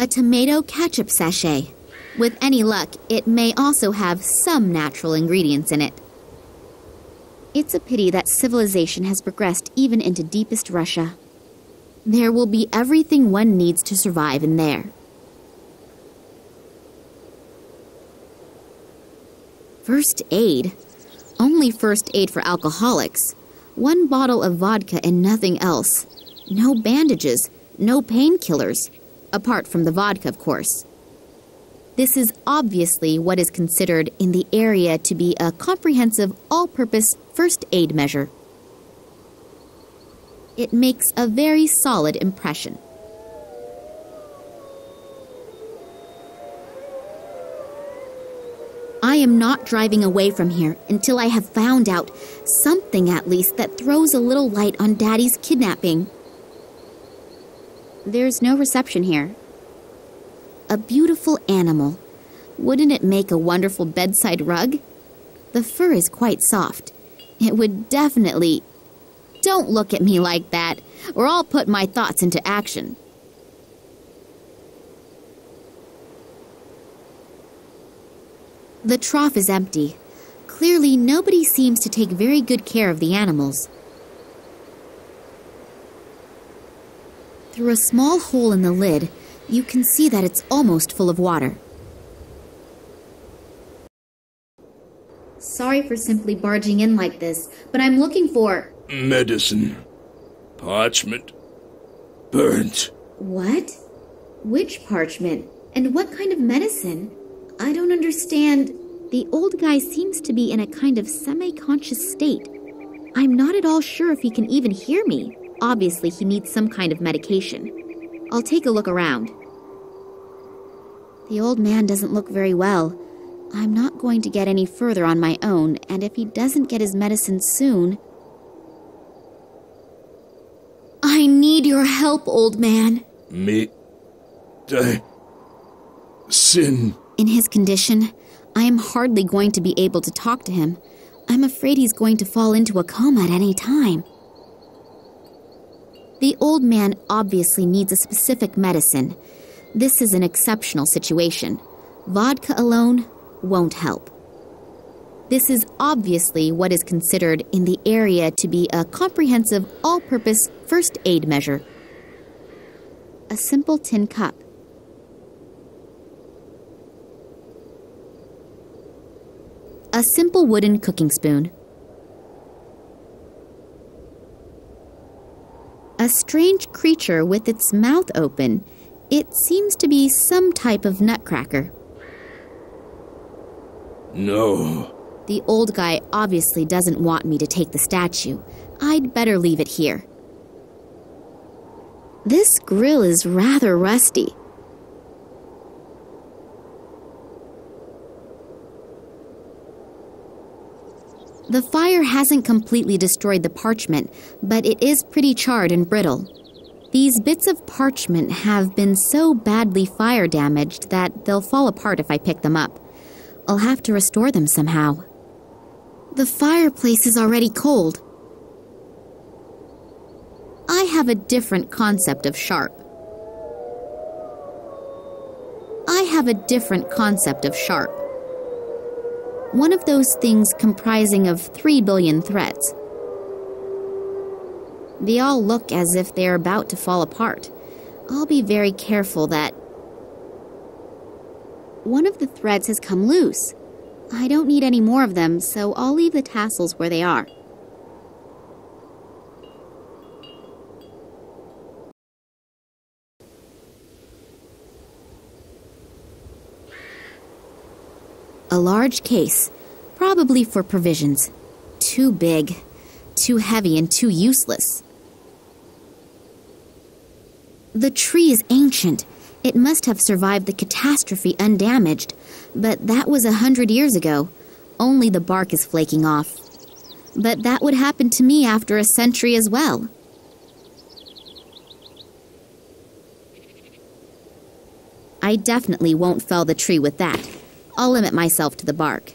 A tomato ketchup sachet. With any luck, it may also have some natural ingredients in it. It's a pity that civilization has progressed even into deepest Russia. There will be everything one needs to survive in there. First aid? Only first aid for alcoholics. 1 bottle of vodka and nothing else. No bandages, no painkillers. Apart from the vodka, of course. This is obviously what is considered in the area to be a comprehensive, all-purpose first aid measure. It makes a very solid impression. I am not driving away from here until I have found out something at least that throws a little light on Daddy's kidnapping. There's no reception here. A beautiful animal. Wouldn't it make a wonderful bedside rug? The fur is quite soft. It would definitely... Don't look at me like that, or I'll put my thoughts into action. The trough is empty. Clearly, nobody seems to take very good care of the animals. Through a small hole in the lid, you can see that it's almost full of water. Sorry for simply barging in like this, but I'm looking for... Medicine. Parchment. Burnt. What? Which parchment? And what kind of medicine? I don't understand. The old guy seems to be in a kind of semi-conscious state. I'm not at all sure if he can even hear me. Obviously, he needs some kind of medication. I'll take a look around. The old man doesn't look very well. I'm not going to get any further on my own, and if he doesn't get his medicine soon... I need your help, old man. Sin. In his condition, I am hardly going to be able to talk to him. I'm afraid he's going to fall into a coma at any time. The old man obviously needs a specific medicine. This is an exceptional situation. Vodka alone won't help. This is obviously what is considered in the area to be a comprehensive, all-purpose first aid measure. A simple tin cup. A simple wooden cooking spoon. A strange creature with its mouth open. It seems to be some type of nutcracker. No. The old guy obviously doesn't want me to take the statue. I'd better leave it here. This grill is rather rusty. The fire hasn't completely destroyed the parchment, but it is pretty charred and brittle. These bits of parchment have been so badly fire damaged that they'll fall apart if I pick them up. I'll have to restore them somehow. The fireplace is already cold. I have a different concept of sharp. One of those things comprising of 3 billion threads. They all look as if they're about to fall apart. I'll be very careful that... One of the threads has come loose. I don't need any more of them, so I'll leave the tassels where they are. A large case, probably for provisions. Too big, too heavy, and too useless. The tree is ancient. It must have survived the catastrophe undamaged, but that was 100 years ago. Only the bark is flaking off. But that would happen to me after a century as well. I definitely won't fell the tree with that. I'll limit myself to the bark.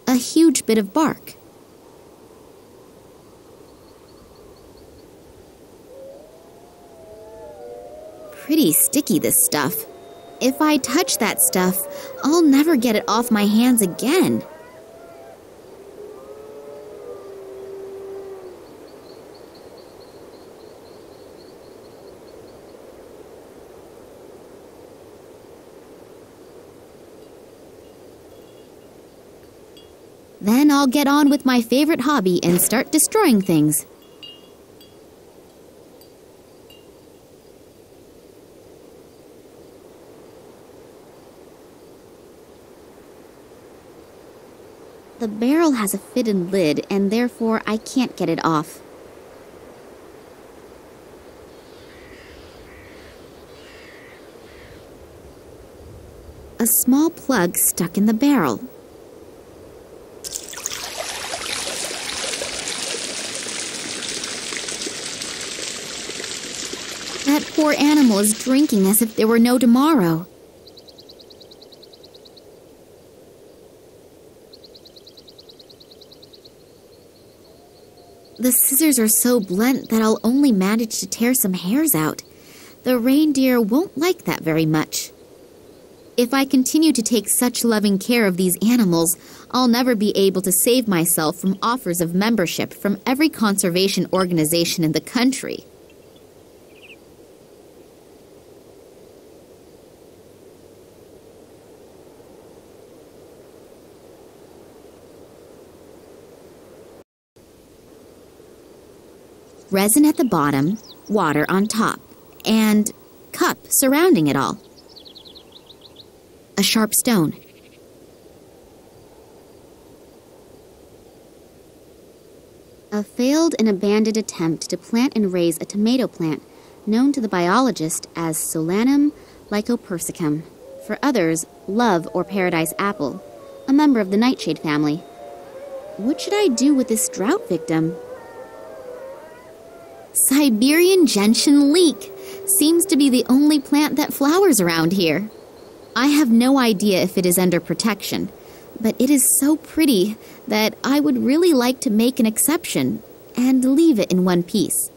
A huge bit of bark. pretty sticky, this stuff. If I touch that stuff, I'll never get it off my hands again. Then I'll get on with my favorite hobby and start destroying things. The barrel has a fitted lid, and therefore I can't get it off. A small plug stuck in the barrel. That poor animal is drinking as if there were no tomorrow. The scissors are so blunt that I'll only manage to tear some hairs out. The reindeer won't like that very much. If I continue to take such loving care of these animals, I'll never be able to save myself from offers of membership from every conservation organization in the country. Resin at the bottom, water on top, and cup surrounding it all. A sharp stone. A failed and abandoned attempt to plant and raise a tomato plant known to the biologist as Solanum lycopersicum. For others, love or paradise apple, a member of the nightshade family. What should I do with this drought victim? Siberian gentian leek seems to be the only plant that flowers around here. I have no idea if it is under protection, but it is so pretty that I would really like to make an exception and leave it in one piece.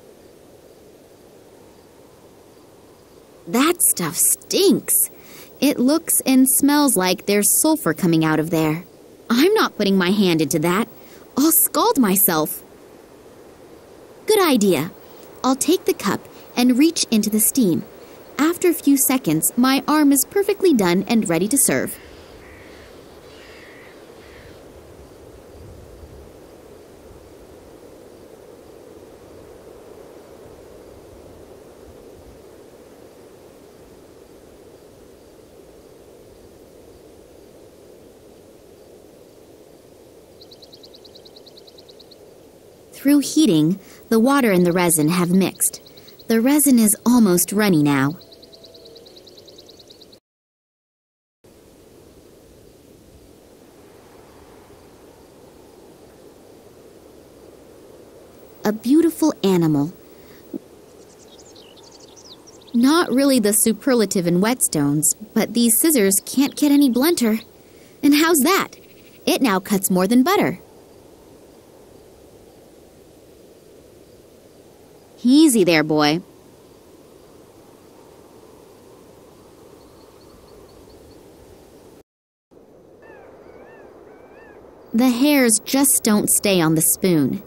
That stuff stinks. It looks and smells like there's sulfur coming out of there. I'm not putting my hand into that. I'll scald myself. Good idea. I'll take the cup and reach into the steam. After a few seconds, my arm is perfectly done and ready to serve. Through heating, the water and the resin have mixed. The resin is almost runny now. A beautiful animal. Not really the superlative in whetstones, but these scissors can't get any blunter. And how's that? It now cuts more than butter. Easy there, boy. The hairs just don't stay on the spoon.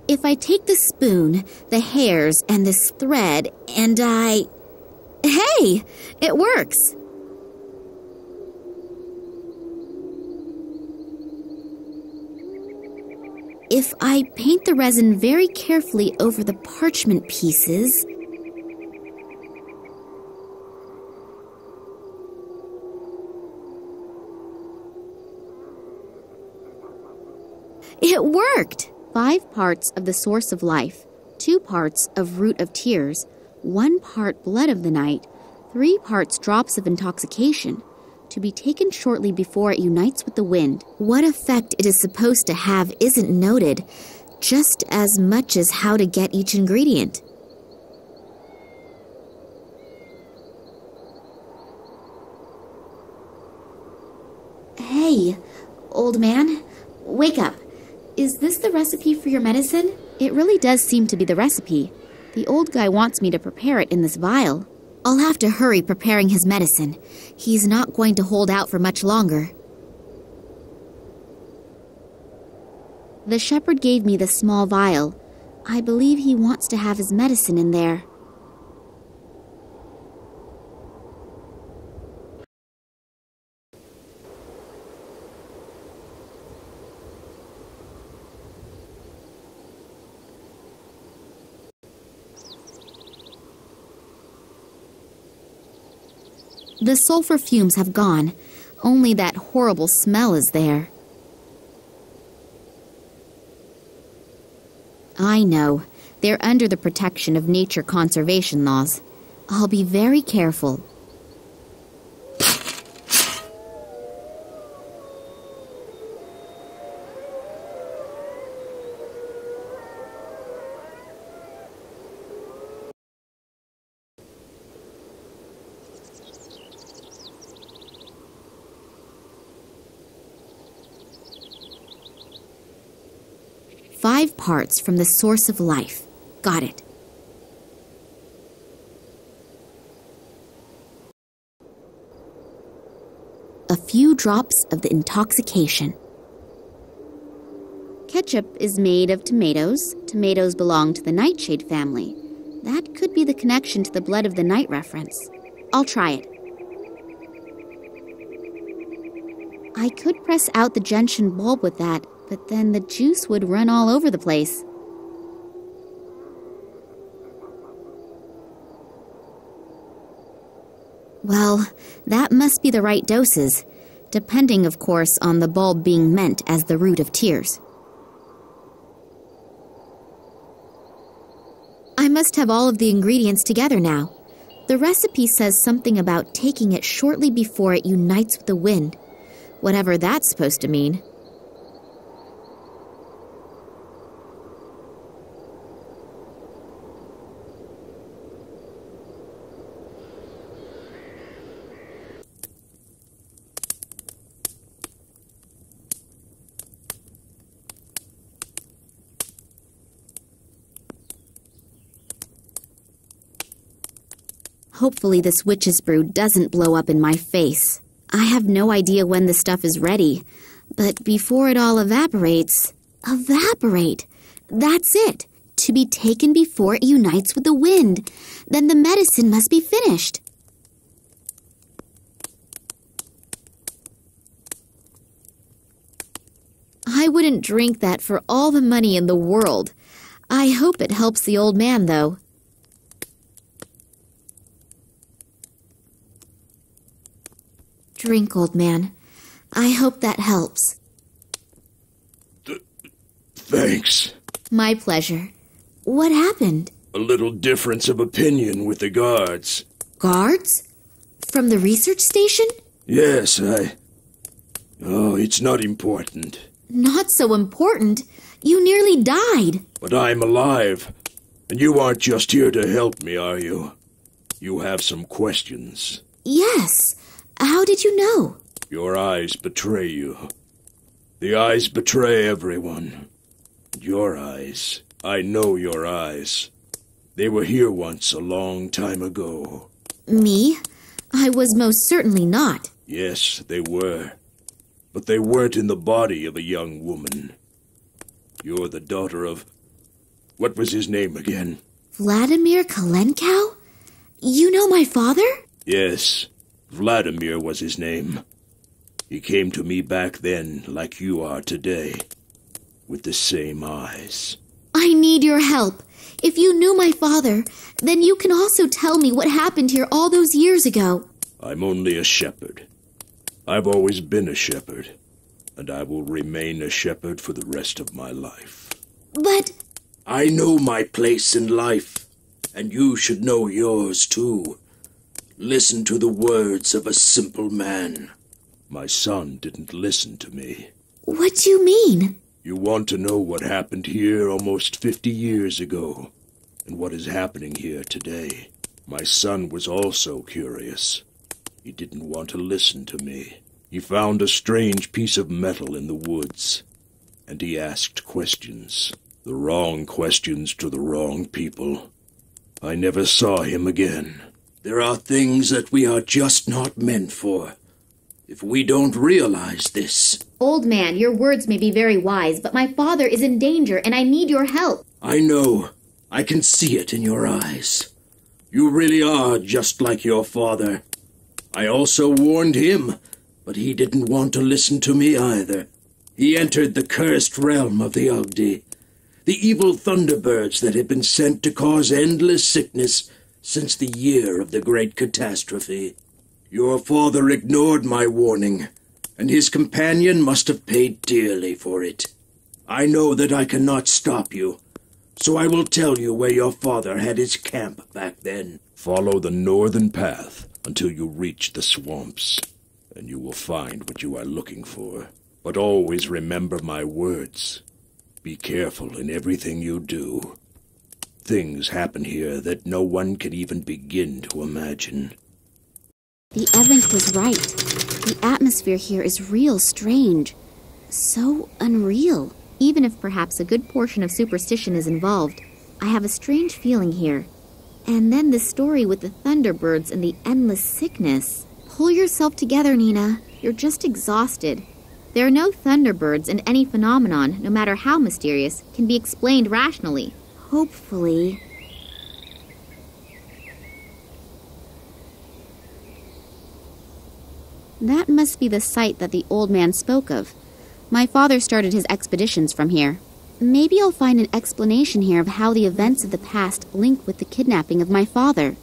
If I take the spoon, the hairs, and this thread, and Hey! It works! If I paint the resin very carefully over the parchment pieces... It worked! 5 parts of the source of life, 2 parts of root of tears, 1 part blood of the night, 3 parts drops of intoxication, to be taken shortly before it unites with the wind. What effect it is supposed to have isn't noted, just as much as how to get each ingredient. Hey, old man, wake up. Is this the recipe for your medicine? It really does seem to be the recipe. The old guy wants me to prepare it in this vial. I'll have to hurry preparing his medicine. He's not going to hold out for much longer. The shepherd gave me the small vial. I believe he wants to have his medicine in there. The sulfur fumes have gone. Only that horrible smell is there. I know. They're under the protection of nature conservation laws. I'll be very careful. Five parts from the source of life. Got it. A few drops of the intoxication. Ketchup is made of tomatoes. Tomatoes belong to the nightshade family. That could be the connection to the blood of the night reference. I'll try it. I could press out the gentian bulb with that, but then the juice would run all over the place. Well, that must be the right doses, depending, of course, on the bulb being meant as the root of tears. I must have all of the ingredients together now. The recipe says something about taking it shortly before it unites with the wind, whatever that's supposed to mean. Hopefully this witch's brew doesn't blow up in my face. I have no idea when the stuff is ready, but before it all evaporates... Evaporate! That's it! To be taken before it unites with the wind. Then the medicine must be finished. I wouldn't drink that for all the money in the world. I hope it helps the old man, though. Drink, old man. I hope that helps. Thanks. My pleasure. What happened? A little difference of opinion with the guards. Guards? From the research station? Yes, Oh, it's not important. Not so important. You nearly died. But I'm alive. And you aren't just here to help me, are you? You have some questions. Yes. How did you know? Your eyes betray you. The eyes betray everyone. Your eyes. I know your eyes. They were here once a long time ago. Me? I was most certainly not. Yes, they were. But they weren't in the body of a young woman. You're the daughter of... What was his name again? Vladimir Kalenkow? You know my father? Yes. Vladimir was his name. He came to me back then like you are today, with the same eyes. I need your help. If you knew my father, then you can also tell me what happened here all those years ago. I'm only a shepherd. I've always been a shepherd, and I will remain a shepherd for the rest of my life. But... I know my place in life, and you should know yours too. Listen to the words of a simple man. My son didn't listen to me. What do you mean? You want to know what happened here almost 50 years ago, and what is happening here today. My son was also curious. He didn't want to listen to me. He found a strange piece of metal in the woods, and he asked questions. The wrong questions to the wrong people. I never saw him again. There are things that we are just not meant for. If we don't realize this... Old man, your words may be very wise, but my father is in danger and I need your help. I know. I can see it in your eyes. You really are just like your father. I also warned him, but he didn't want to listen to me either. He entered the cursed realm of the Ugdi, the evil thunderbirds that had been sent to cause endless sickness since the year of the great catastrophe. Your father ignored my warning, and his companion must have paid dearly for it. I know that I cannot stop you, so I will tell you where your father had his camp back then. Follow the northern path until you reach the swamps, and you will find what you are looking for. But always remember my words. Be careful in everything you do. Things happen here that no one can even begin to imagine. The Evink was right. The atmosphere here is real strange. So unreal. Even if perhaps a good portion of superstition is involved, I have a strange feeling here. And then the story with the thunderbirds and the endless sickness. Pull yourself together, Nina. You're just exhausted. There are no thunderbirds, and any phenomenon, no matter how mysterious, can be explained rationally. Hopefully. That must be the site that the old man spoke of. My father started his expeditions from here. Maybe I'll find an explanation here of how the events of the past link with the kidnapping of my father.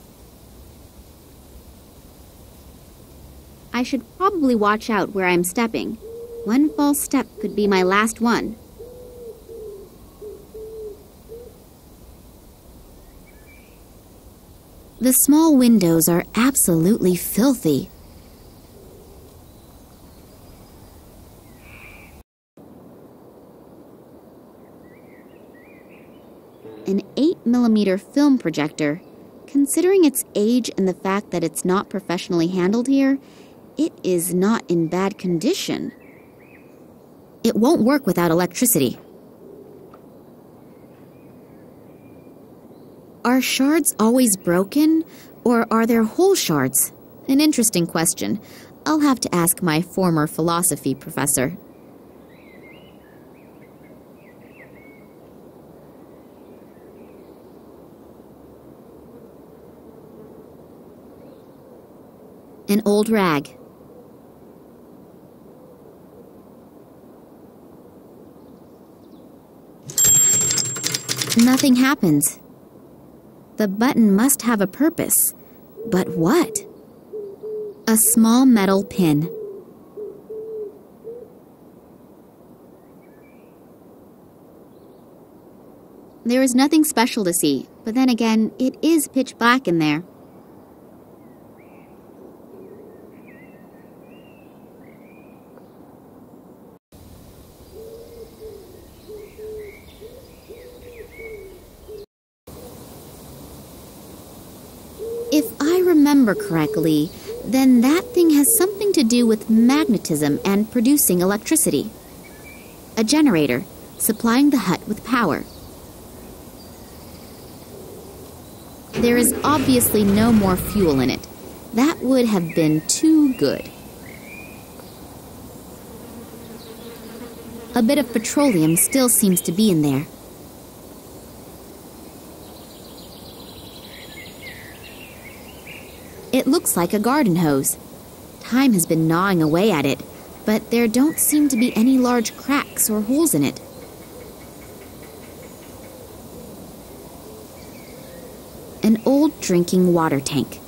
I should probably watch out where I'm stepping. One false step could be my last one. The small windows are absolutely filthy. An 8mm film projector. Considering its age and the fact that it's not professionally handled here, it is not in bad condition. It won't work without electricity. Are shards always broken, or are there whole shards? An interesting question. I'll have to ask my former philosophy professor. An old rag. Nothing happens. The button must have a purpose. But what? A small metal pin. There is nothing special to see, but then again, it is pitch black in there. If I remember correctly, then that thing has something to do with magnetism and producing electricity. A generator, supplying the hut with power. There is obviously no more fuel in it. That would have been too good. A bit of petroleum still seems to be in there. It looks like a garden hose. Time has been gnawing away at it, but there don't seem to be any large cracks or holes in it. An old drinking water tank.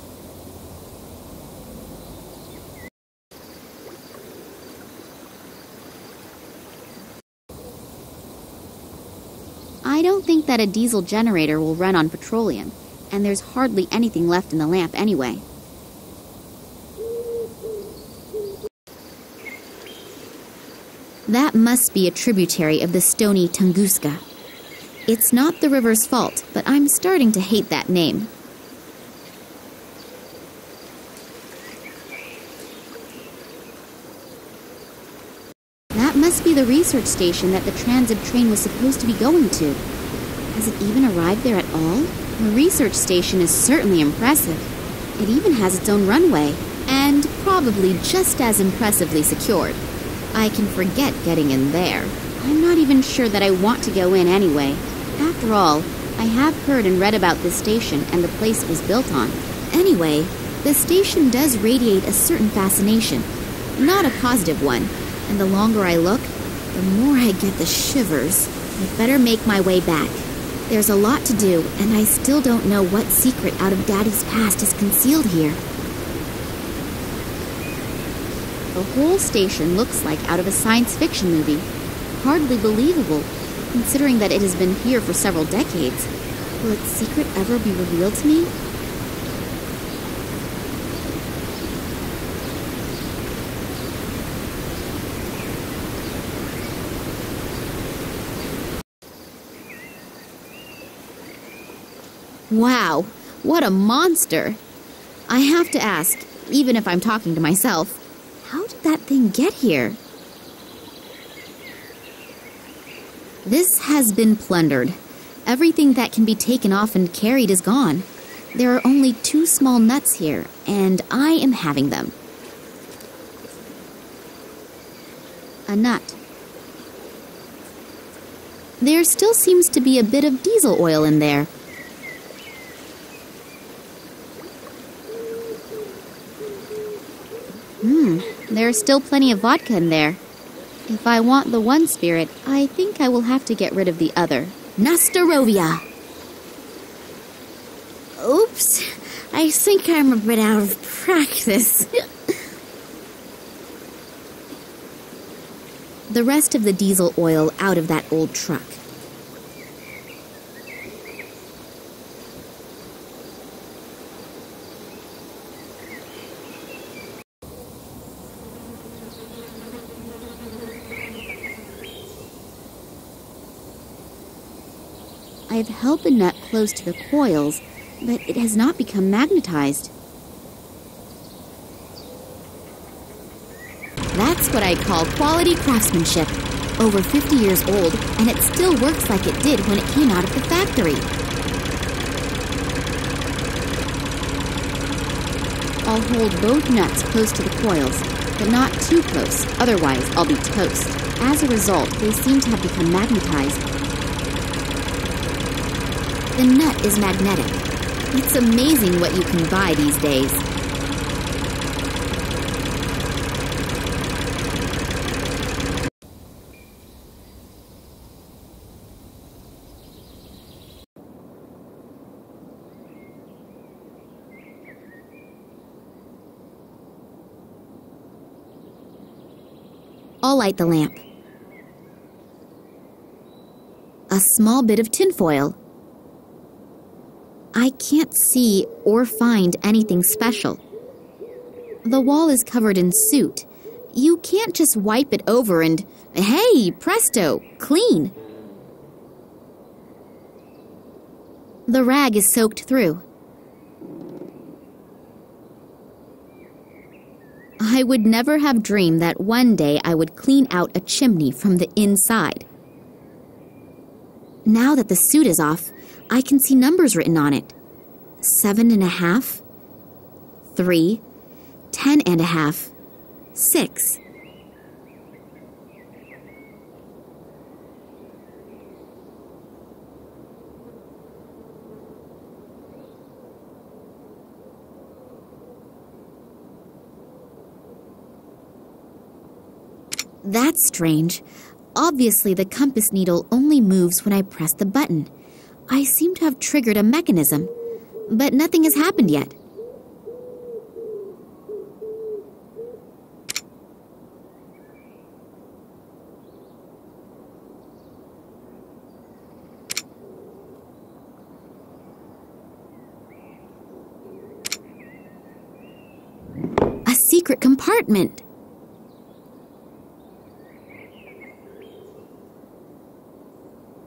I don't think that a diesel generator will run on petroleum, and there's hardly anything left in the lamp anyway. That must be a tributary of the stony Tunguska. It's not the river's fault, but I'm starting to hate that name. That must be the research station that the transit train was supposed to be going to. Has it even arrived there at all? The research station is certainly impressive. It even has its own runway, and probably just as impressively secured. I can forget getting in there. I'm not even sure that I want to go in anyway. After all, I have heard and read about this station and the place it was built on. Anyway, the station does radiate a certain fascination. Not a positive one, and the longer I look, the more I get the shivers. I'd better make my way back. There's a lot to do, and I still don't know what secret out of Daddy's past is concealed here. The whole station looks like out of a science fiction movie. Hardly believable, considering that it has been here for several decades. Will its secret ever be revealed to me? Wow, what a monster! I have to ask, even if I'm talking to myself, how did that thing get here? This has been plundered. Everything that can be taken off and carried is gone. There are only 2 small nuts here, and I am having them. A nut. There still seems to be a bit of diesel oil in there. There's still plenty of vodka in there. If I want the one spirit, I think I will have to get rid of the other. Nastarovia! Oops, I think I'm a bit out of practice. The rest of the diesel oil out of that old truck. I've held the nut close to the coils, but it has not become magnetized. That's what I call quality craftsmanship. Over 50 years old, and it still works like it did when it came out of the factory. I'll hold both nuts close to the coils, but not too close, otherwise I'll be toast. As a result, they seem to have become magnetized. The nut is magnetic. It's amazing what you can buy these days. I'll light the lamp. A small bit of tinfoil. I can't see or find anything special. The wall is covered in soot. You can't just wipe it over and, hey, presto, clean. The rag is soaked through. I would never have dreamed that one day I would clean out a chimney from the inside. Now that the soot is off, I can see numbers written on it. 7.5, 3, 10.5, 6. That's strange. Obviously, the compass needle only moves when I press the button. I seem to have triggered a mechanism, but nothing has happened yet. A secret compartment!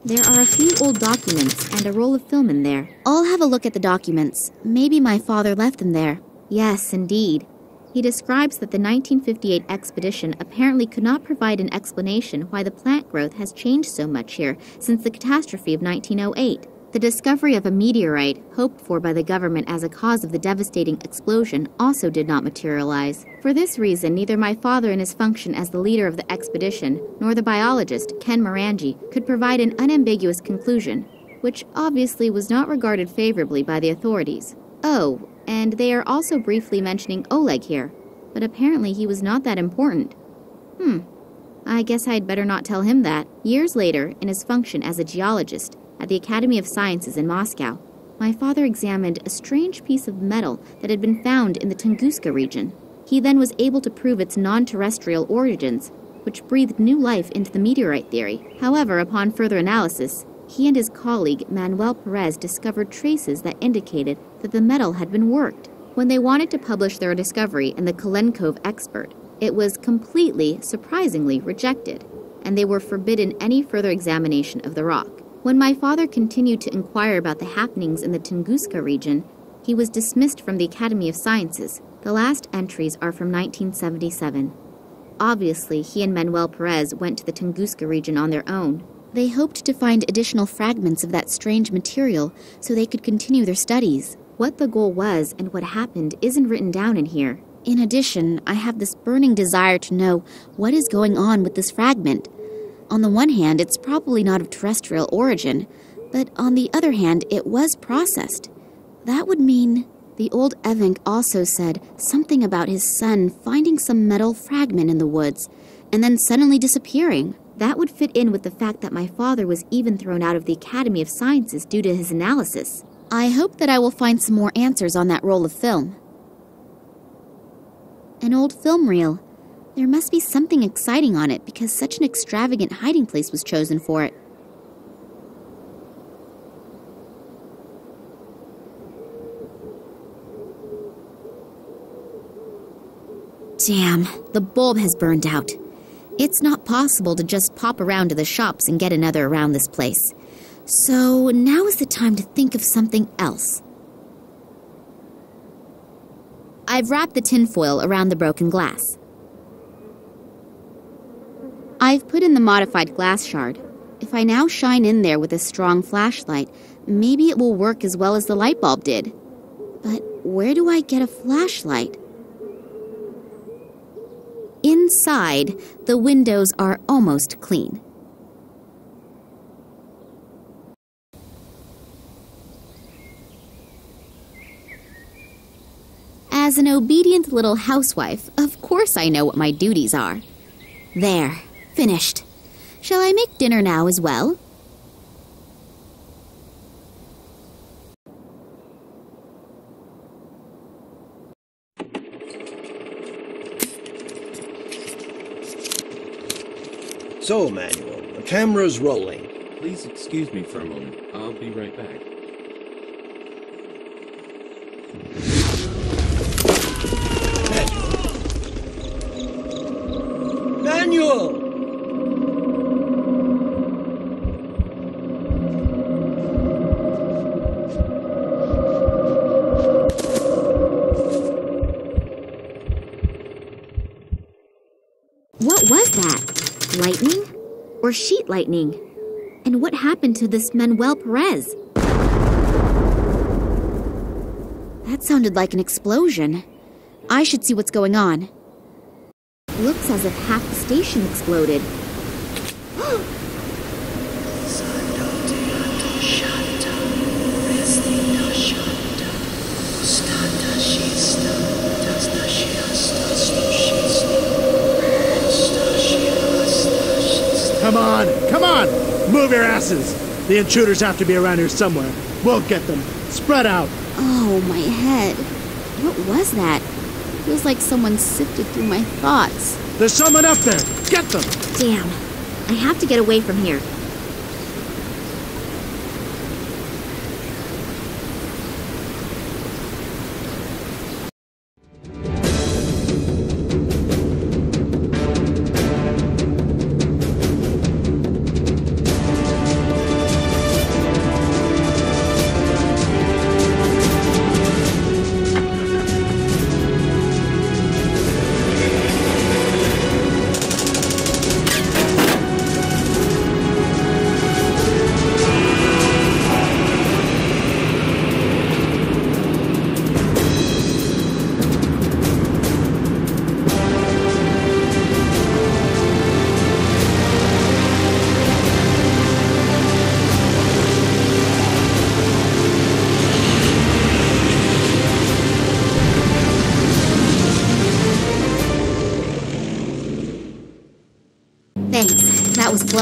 There are a few old documents and a roll of film in there. I'll have a look at the documents. Maybe my father left them there. Yes, indeed. He describes that the 1958 expedition apparently could not provide an explanation why the plant growth has changed so much here since the catastrophe of 1908. The discovery of a meteorite, hoped for by the government as a cause of the devastating explosion, also did not materialize. For this reason, neither my father in his function as the leader of the expedition, nor the biologist, Ken Morangi, could provide an unambiguous conclusion, which obviously was not regarded favorably by the authorities. Oh, and they are also briefly mentioning Oleg here, but apparently he was not that important. I guess I'd better not tell him that. Years later, in his function as a geologist at the Academy of Sciences in Moscow, my father examined a strange piece of metal that had been found in the Tunguska region. He then was able to prove its non-terrestrial origins, which breathed new life into the meteorite theory. However, upon further analysis, he and his colleague Manuel Perez discovered traces that indicated that the metal had been worked. When they wanted to publish their discovery in the Kalenkov Expert, it was completely, surprisingly, rejected, and they were forbidden any further examination of the rock. When my father continued to inquire about the happenings in the Tunguska region, he was dismissed from the Academy of Sciences. The last entries are from 1977. Obviously, he and Manuel Perez went to the Tunguska region on their own. They hoped to find additional fragments of that strange material so they could continue their studies. What the goal was and what happened isn't written down in here. In addition, I have this burning desire to know what is going on with this fragment. On the one hand, it's probably not of terrestrial origin, but on the other hand, it was processed. That would mean... The old Evank also said something about his son finding some metal fragment in the woods, and then suddenly disappearing. That would fit in with the fact that my father was even thrown out of the Academy of Sciences due to his analysis. I hope that I will find some more answers on that roll of film. An old film reel. There must be something exciting on it because such an extravagant hiding place was chosen for it. Damn, the bulb has burned out. It's not possible to just pop around to the shops and get another around this place. So now is the time to think of something else. I've wrapped the tinfoil around the broken glass. I've put in the modified glass shard. If I now shine in there with a strong flashlight, maybe it will work as well as the light bulb did. But where do I get a flashlight? Inside, the windows are almost clean. As an obedient little housewife, of course I know what my duties are. There, finished. Shall I make dinner now as well? So, Manuel, the camera's rolling. Please excuse me for a moment. I'll be right back. Manuel! What was that? Lightning? Or sheet lightning? And what happened to this Manuel Perez? That sounded like an explosion. I should see what's going on. Looks as if half the station exploded. Come on! Move your asses! The intruders have to be around here somewhere. We'll get them. Spread out! Oh, my head. What was that? Feels like someone sifted through my thoughts. There's someone up there! Get them! Damn. I have to get away from here.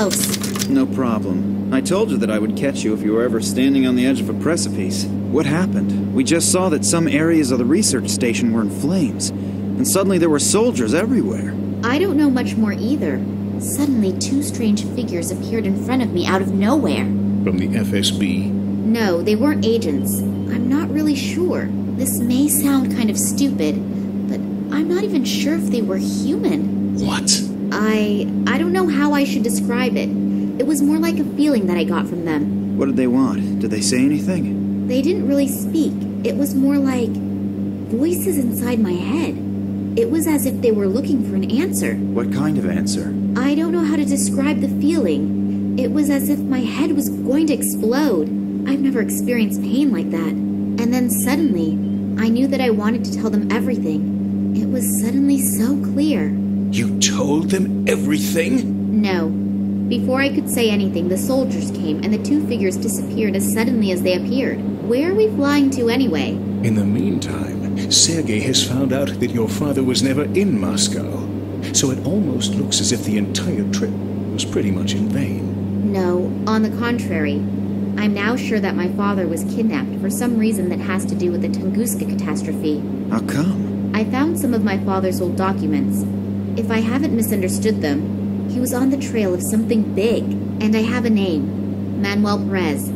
close. No problem. I told you that I would catch you if you were ever standing on the edge of a precipice. What happened? We just saw that some areas of the research station were in flames, and suddenly there were soldiers everywhere. I don't know much more either. Suddenly, two strange figures appeared in front of me out of nowhere. From the FSB? No, they weren't agents. I'm not really sure. This may sound kind of stupid, but I'm not even sure if they were human. What? I don't know how I should describe it. It was more like a feeling that I got from them. What did they want? Did they say anything? They didn't really speak. It was more like voices inside my head. It was as if they were looking for an answer. What kind of answer? I don't know how to describe the feeling. It was as if my head was going to explode. I've never experienced pain like that. And then suddenly, I knew that I wanted to tell them everything. It was suddenly so clear. You told them everything? No. Before I could say anything, the soldiers came, and the two figures disappeared as suddenly as they appeared. Where are we flying to anyway? In the meantime, Sergei has found out that your father was never in Moscow. So it almost looks as if the entire trip was pretty much in vain. No, on the contrary. I'm now sure that my father was kidnapped for some reason that has to do with the Tunguska catastrophe. How come? I found some of my father's old documents. If I haven't misunderstood them, he was on the trail of something big, and I have a name, Manuel Perez.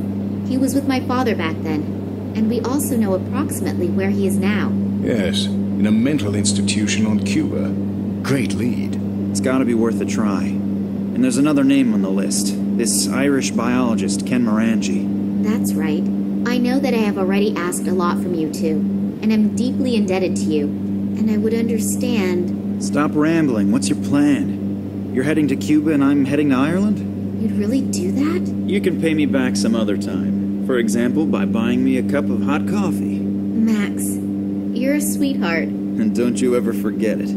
He was with my father back then, and we also know approximately where he is now. Yes, in a mental institution on Cuba. Great lead. It's gotta be worth a try. And there's another name on the list. This Irish biologist, Ken Morangi. That's right. I know that I have already asked a lot from you two, and I'm deeply indebted to you, and I would understand... Stop rambling. What's your plan? You're heading to Cuba and I'm heading to Ireland? You'd really do that? You can pay me back some other time. For example, by buying me a cup of hot coffee. Max, you're a sweetheart. And don't you ever forget it.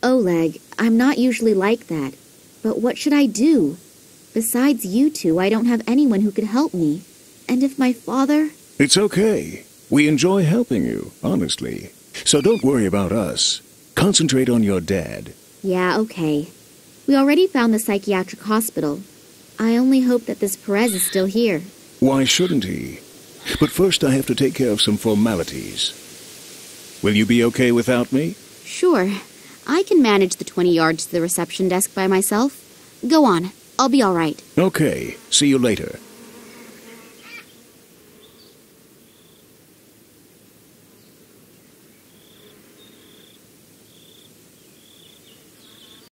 Oleg, I'm not usually like that. But what should I do? Besides you two, I don't have anyone who could help me. And if my father... It's okay. We enjoy helping you, honestly. So don't worry about us. Concentrate on your dad. Yeah, okay. We already found the psychiatric hospital. I only hope that this Perez is still here. Why shouldn't he? But first I have to take care of some formalities. Will you be okay without me? Sure. I can manage the 20 yards to the reception desk by myself. Go on. I'll be all right. Okay. See you later.